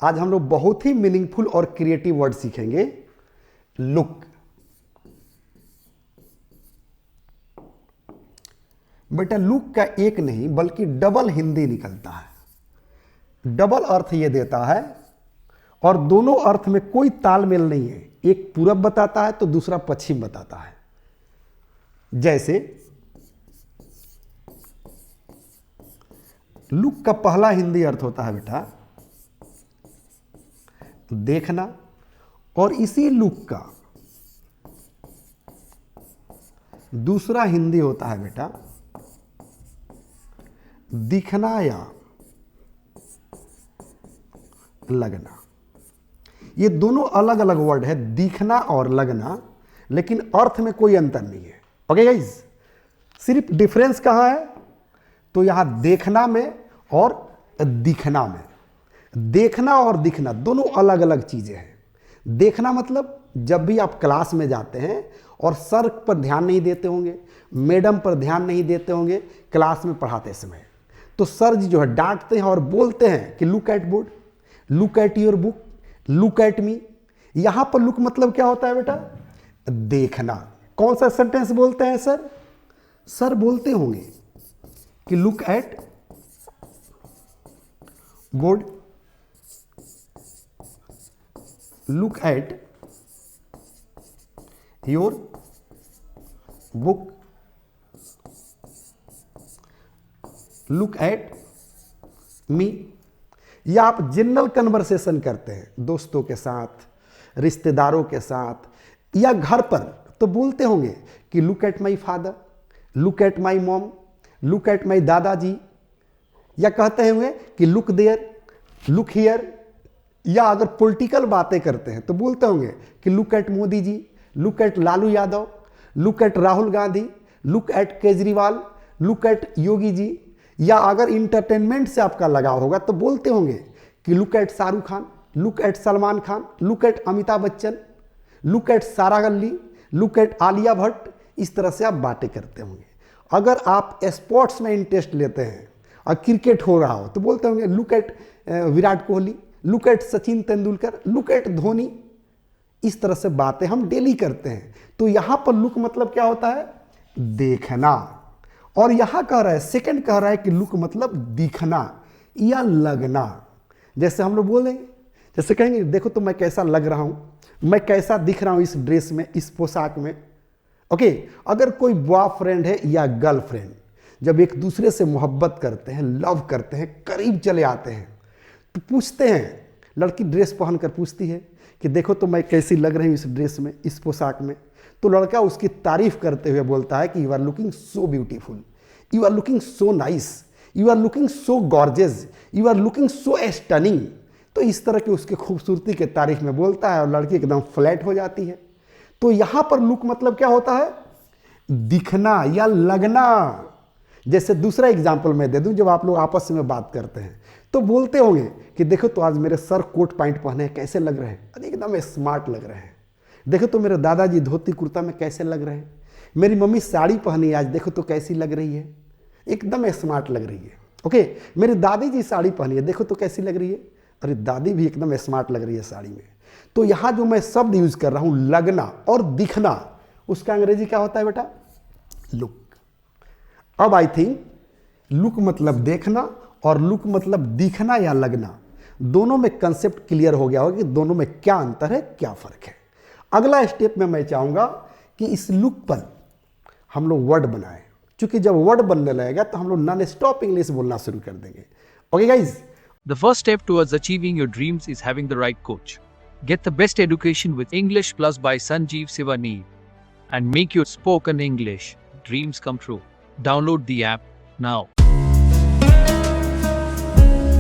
आज हम लोग बहुत ही मीनिंगफुल और क्रिएटिव वर्ड सीखेंगे। लुक, बेटा लुक का एक नहीं बल्कि डबल हिंदी निकलता है। डबल अर्थ ये देता है और दोनों अर्थ में कोई तालमेल नहीं है। एक पूरब बताता है तो दूसरा पश्चिम बताता है। जैसे लुक का पहला हिंदी अर्थ होता है बेटा देखना, और इसी लुक का दूसरा हिंदी होता है बेटा दिखना या लगना। ये दोनों अलग अलग वर्ड है, दिखना और लगना, लेकिन अर्थ में कोई अंतर नहीं है। ओके गाइस, सिर्फ डिफरेंस कहाँ है? तो यहां देखना में और दिखना में। देखना और दिखना दोनों अलग अलग चीजें हैं। देखना मतलब जब भी आप क्लास में जाते हैं और सर पर ध्यान नहीं देते होंगे, मैडम पर ध्यान नहीं देते होंगे क्लास में पढ़ाते समय, तो सर जी जो है डांटते हैं और बोलते हैं कि look eight board, look at your book, look at me. यहां पर लुक मतलब क्या होता है बेटा? देखना। कौन सा सेंटेंस बोलते हैं सर? सर बोलते होंगे कि look eight board, look at your book, look at me. या आप जनरल कन्वर्सेशन करते हैं दोस्तों के साथ, रिश्तेदारों के साथ या घर पर, तो बोलते होंगे कि look at my father, look at my mom, look at my दादाजी। या कहते होंगे कि लुक देयर, लुक हियर। या अगर पॉलिटिकल बातें करते हैं तो बोलते होंगे कि look at Modi ji, look at Lalu Yadav, look at Rahul Gandhi, look at Kejriwal, look at Yogi ji. या अगर इंटरटेनमेंट से आपका लगाव होगा तो बोलते होंगे कि look eight Shahrukh Khan, look at Salman Khan, look at Amitabh Bachchan, look at सारा अली, लुक एट आलिया भट्ट। इस तरह से आप बातें करते होंगे। अगर आप स्पोर्ट्स में इंटरेस्ट लेते हैं और क्रिकेट हो रहा हो तो बोलते होंगे look at Virat Kohli, look at Sachin Tendulkar, look at Dhoni. इस तरह से बातें हम डेली करते हैं। तो यहां पर लुक मतलब क्या होता है? देखना। और यहां कह रहा है, सेकंड कह रहा है कि लुक मतलब दिखना या लगना। जैसे हम लोग बोलेंगे, जैसे कहेंगे देखो तो मैं कैसा लग रहा हूं, मैं कैसा दिख रहा हूं इस ड्रेस में, इस पोशाक में। ओके, अगर कोई बॉयफ्रेंड है या गर्लफ्रेंड जब एक दूसरे से मोहब्बत करते हैं, लव करते हैं, करीब चले आते हैं, तो पूछते हैं, लड़की ड्रेस पहनकर पूछती है कि देखो तो मैं कैसी लग रही हूँ इस ड्रेस में, इस पोशाक में। तो लड़का उसकी तारीफ करते हुए बोलता है कि you are looking so beautiful, you are looking so nice, you are looking so gorgeous, you are looking so stunning. तो इस तरह की उसकी खूबसूरती के तारीफ में बोलता है और लड़की एकदम फ्लैट हो जाती है। तो यहां पर लुक मतलब क्या होता है? दिखना या लगना। जैसे दूसरा एग्जाम्पल मैं दे दूं, जब आप लोग आपस में बात करते हैं तो बोलते होंगे कि देखो तो आज मेरे सर कोट पैंट पहने हैं, कैसे लग रहे हैं? अरे एकदम स्मार्ट लग रहे हैं। देखो तो मेरे दादाजी धोती कुर्ता में कैसे लग रहे हैं? मेरी मम्मी साड़ी पहनी आज, देखो तो कैसी लग रही है, एकदम स्मार्ट लग रही है। ओके, मेरी दादी जी साड़ी पहनी है, देखो तो कैसी लग रही है, अरे दादी भी एकदम स्मार्ट लग रही है साड़ी में। तो यहां जो मैं शब्द यूज कर रहा हूं लगना और दिखना, उसका अंग्रेजी क्या होता है बेटा? लुक। अब आई थिंक लुक मतलब देखना और लुक मतलब दिखना या लगना, दोनों में कंसेप्ट क्लियर हो गया होगा कि दोनों में क्या अंतर है, क्या फर्क है। अगला स्टेप में मैं चाहूंगा कि इस लुक पर हम लोग वर्ड बनाएं, क्योंकि जब वर्ड बनने लगेगा तो हम लोग नॉन स्टॉप इंग्लिश बोलना शुरू कर देंगे। Okay guys, The first step towards achieving your dreams is having the right coach. Get the best education with English Plus by Sanjeev Sivaneer and make your spoken English dreams come true. Download the app now.